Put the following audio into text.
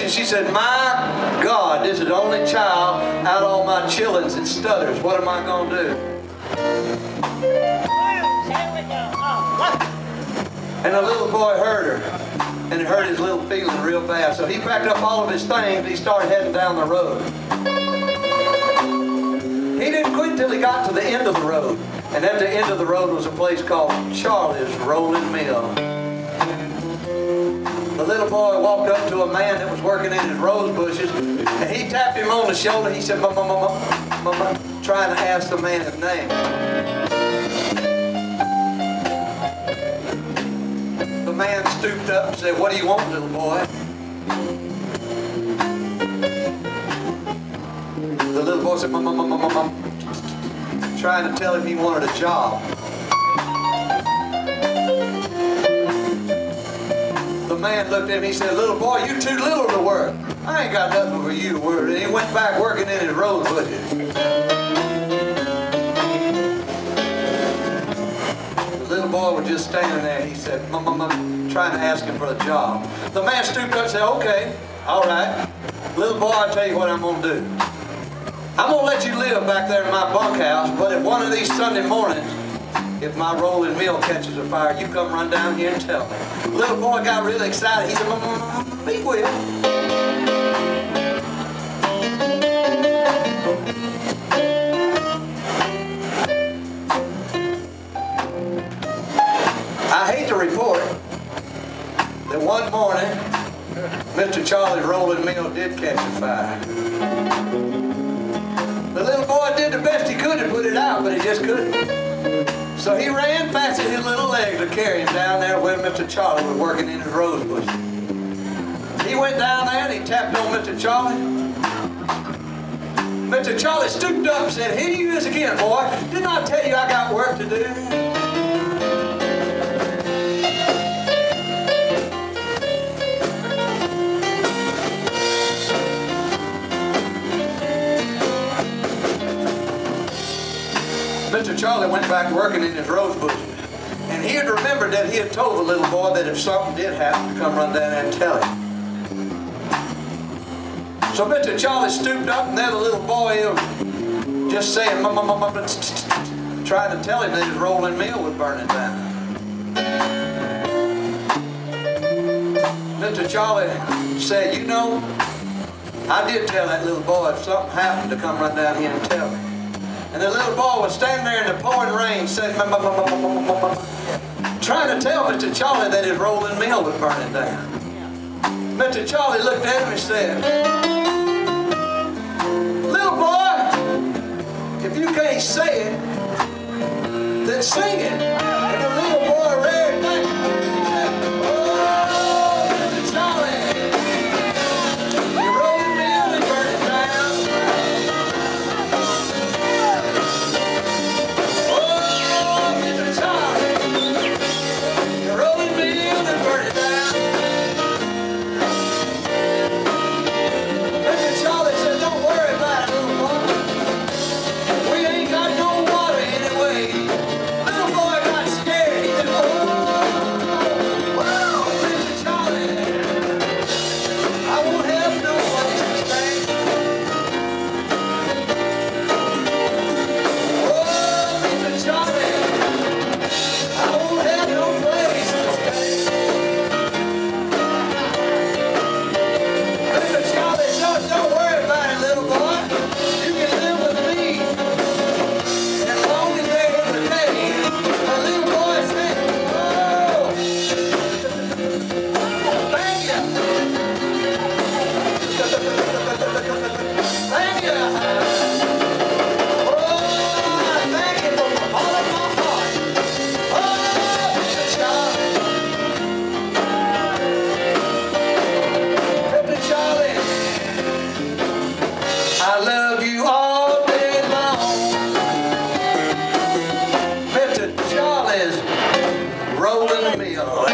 and she said, "My God, this is the only child out of all my chillins that stutters. What am I going to do?" And the little boy heard her, and it hurt his little feeling real bad. So he packed up all of his things, and he started heading down the road. He didn't quit till he got to the end of the road. And at the end of the road was a place called Charlie's Rolling Mill. The little boy walked up to a man that was working in his rose bushes, and he tapped him on the shoulder. He said, "Mama, mama, mama," trying to ask the man his name. The man stooped up and said, "What do you want, little boy?" The little boy said, "Mama, mama, mama," trying to tell him he wanted a job. The man looked at him, he said, "Little boy, you too little to work. I ain't got nothing for you to work." And he went back working in his rose bushes. The little boy was just standing there. He said, "Mama," trying to ask him for a job. The man stooped up and said, "Okay, all right. Little boy, I'll tell you what I'm going to do. I'm going to let you live back there in my bunkhouse, but if one of these Sunday mornings, if my rolling mill catches a fire, you come run down here and tell me." The little boy got really excited. He said, "Mama, be with." I hate to report that one morning, Mr. Charlie's rolling mill did catch a fire. The little boy did the best he could to put it out, but he just couldn't. So he ran fast at his little legs to carry him down there where Mr. Charlie was working in his rose bush. He went down there and he tapped on Mr. Charlie. Mr. Charlie stooped up and said, "Here you is again, boy. Didn't I tell you I got work to do?" Mr. Charlie went back working in his rose bushes. And he had remembered that he had told the little boy that if something did happen, to come run down there and tell him. So Mr. Charlie stooped up, and there the little boy was just saying, "Mama, mama," trying to tell him that his rolling mill was burning down. Mr. Charlie said, "You know, I did tell that little boy if something happened to come run down here and tell me." And the little boy was standing there in the pouring rain saying, trying to tell Mr. Charlie that his rolling mill was burning down. Mr. Charlie looked at him and said, "Little boy, if you can't say it, then sing it." And the little boy read back. He said, "Oh, Mr. Charlie, your rolling mill is burning down. Rolling mill.